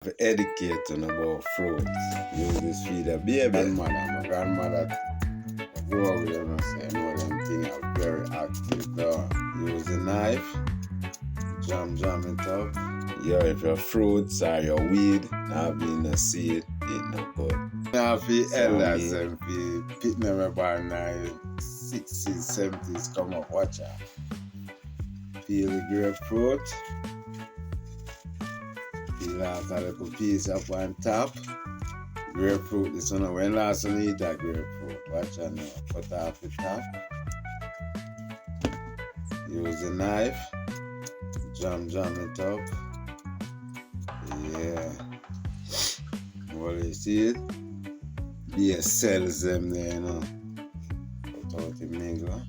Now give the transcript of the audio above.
to educate them about fruits. Use this feed a baby. My grandmother grew up with them, so I know them things are very active. Use a knife, jam it up. If your fruits or your weed not being a seed, it's not good. Now if the elders and if pick them up in the 60s, 70s, come up, watch out. Peel the grapefruit. Peel off a little piece up on top. Grapefruit, this one, when last one eat that grapefruit, watch out now. Cut off the top. Use a knife. Jam it up. Yeah. Well, you see it? Be cells them there, you know. Put out the mingle.